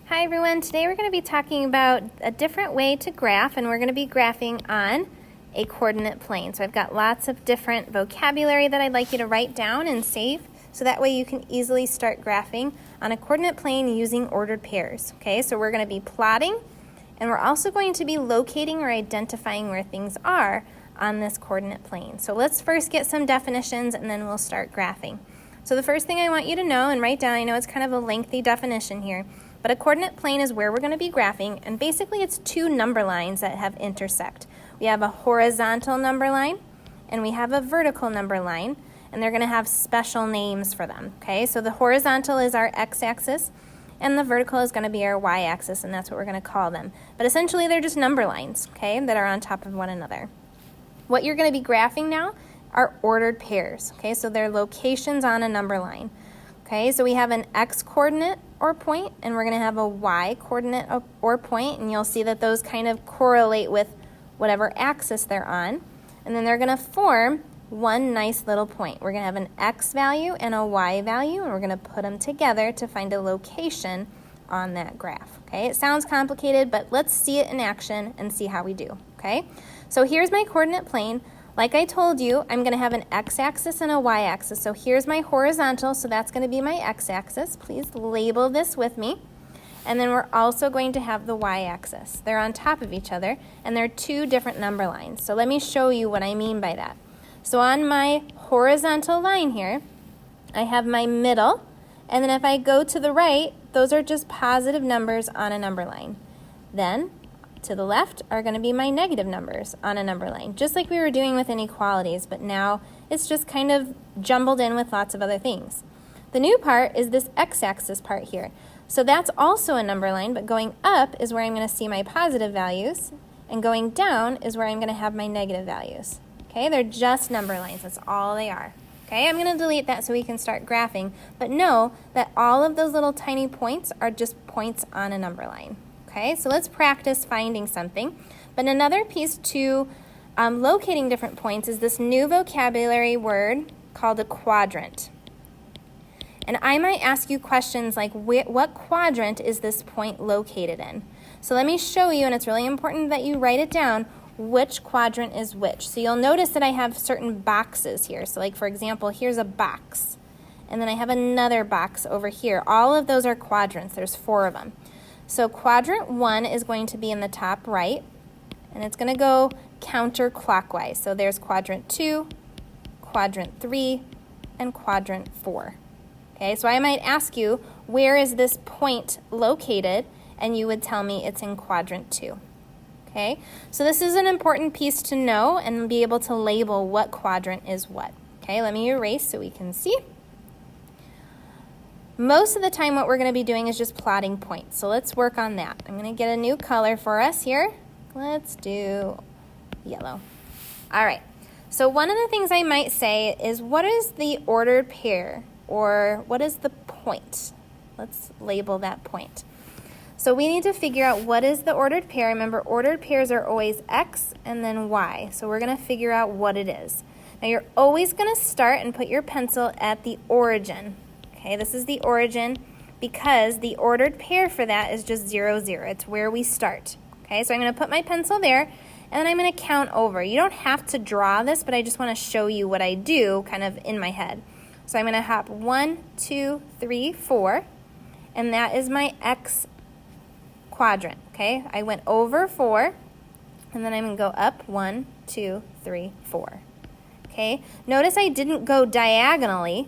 Hi everyone, today we're going to be talking about a different way to graph, and we're going to be graphing on a coordinate plane. So I've got lots of different vocabulary that I'd like you to write down and save, so that way you can easily start graphing on a coordinate plane using ordered pairs. Okay, so we're going to be plotting, and we're also going to be locating or identifying where things are on this coordinate plane. So let's first get some definitions and then we'll start graphing. So the first thing I want you to know and write down, I know it's kind of a lengthy definition here, but a coordinate plane is where we're going to be graphing, and basically it's two number lines that have intersect. We have a horizontal number line and we have a vertical number line, and they're going to have special names for them. Okay, so the horizontal is our x-axis and the vertical is going to be our y-axis, and that's what we're going to call them. But essentially they're just number lines, okay, that are on top of one another. What you're going to be graphing now are ordered pairs. Okay, so they're locations on a number line. Okay, so we have an x-coordinate or point, and we're going to have a y-coordinate or point, and you'll see that those kind of correlate with whatever axis they're on, and then they're going to form one nice little point. We're going to have an x value and a y value, and we're going to put them together to find a location on that graph. Okay, it sounds complicated, but let's see it in action and see how we do. Okay, so here's my coordinate plane. Like I told you, I'm going to have an x-axis and a y-axis. So here's my horizontal, so that's going to be my x-axis. Please label this with me. And then we're also going to have the y-axis. They're on top of each other, and they're two different number lines. So let me show you what I mean by that. So on my horizontal line here, I have my middle, and then if I go to the right, those are just positive numbers on a number line. Then to the left are going to be my negative numbers on a number line, just like we were doing with inequalities, but now it's just kind of jumbled in with lots of other things. The new part is this x-axis part here. So that's also a number line, but going up is where I'm going to see my positive values, and going down is where I'm going to have my negative values. Okay, they're just number lines. That's all they are. Okay, I'm going to delete that so we can start graphing, but know that all of those little tiny points are just points on a number line. Okay, so let's practice finding something. But another piece to locating different points is this new vocabulary word called a quadrant. And I might ask you questions like, what quadrant is this point located in? So let me show you, and it's really important that you write it down, which quadrant is which. So you'll notice that I have certain boxes here. So like, for example, here's a box. And then I have another box over here. All of those are quadrants. There's 4 of them. So quadrant 1 is going to be in the top right, and it's going to go counterclockwise. So there's quadrant 2, quadrant 3, and quadrant 4. Okay, so I might ask you, where is this point located? And you would tell me it's in quadrant 2. Okay, so this is an important piece to know and be able to label what quadrant is what. Okay, let me erase so we can see. Most of the time what we're going to be doing is just plotting points, so let's work on that. I'm going to get a new color for us here. Let's do yellow. All right, so one of the things I might say is, what is the ordered pair, or what is the point? Let's label that point. So we need to figure out what is the ordered pair. Remember, ordered pairs are always x and then y, so we're going to figure out what it is. Now you're always going to start and put your pencil at the origin. Okay, this is the origin because the ordered pair for that is just 0, 0. It's where we start. Okay, so I'm going to put my pencil there, and then I'm going to count over. You don't have to draw this, but I just want to show you what I do kind of in my head. So I'm going to hop 1, 2, 3, 4, and that is my x quadrant. Okay, I went over 4, and then I'm going to go up 1, 2, 3, 4. Okay, notice I didn't go diagonally.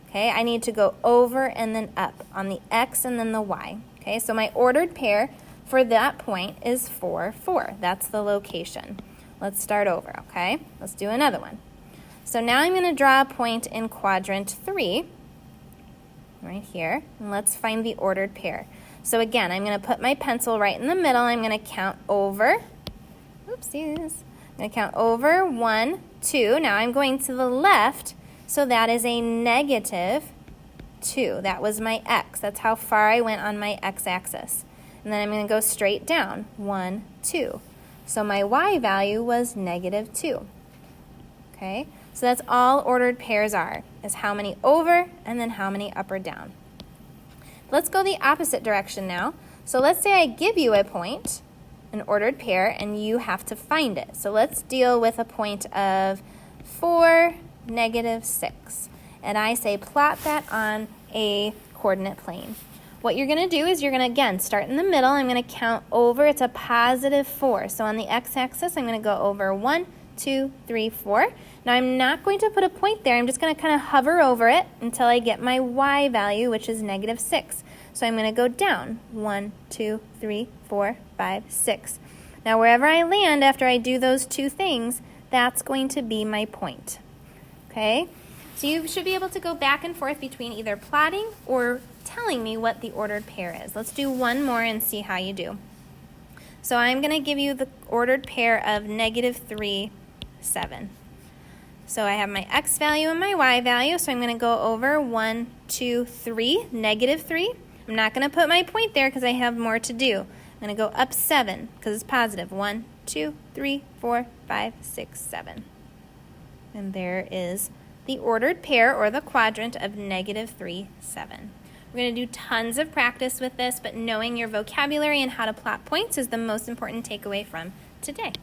Okay, I need to go over and then up on the x and then the y. Okay, so my ordered pair for that point is 4, 4. That's the location. Let's start over, okay? Let's do another one. So now I'm going to draw a point in quadrant 3, right here, and let's find the ordered pair. So again, I'm going to put my pencil right in the middle. I'm going to count over, oopsies, I'm going to count over 1, 2. Now I'm going to the left. So that is a negative 2. That was my x. That's how far I went on my x-axis. And then I'm going to go straight down. 1, 2. So my y value was negative 2. Okay? So that's all ordered pairs are, is how many over and then how many up or down. Let's go the opposite direction now. So let's say I give you a point, an ordered pair, and you have to find it. So let's deal with a point of 4, -6. And I say plot that on a coordinate plane. What you're going to do is you're going to, again, start in the middle. I'm going to count over. It's a +4. So on the x-axis, I'm going to go over 1, 2, 3, 4. Now I'm not going to put a point there. I'm just going to kind of hover over it until I get my y value, which is -6. So I'm going to go down 1, 2, 3, 4, 5, 6. Now wherever I land after I do those two things, that's going to be my point. Okay? So you should be able to go back and forth between either plotting or telling me what the ordered pair is. Let's do one more and see how you do. So I'm going to give you the ordered pair of -3, 7. So I have my x value and my y value, so I'm going to go over 1, 2, 3, -3. I'm not going to put my point there because I have more to do. I'm going to go up 7 because it's positive. 1, 2, 3, 4, 5, 6, 7. And there is the ordered pair or the quadrant of -3, 7. We're going to do tons of practice with this, but knowing your vocabulary and how to plot points is the most important takeaway from today.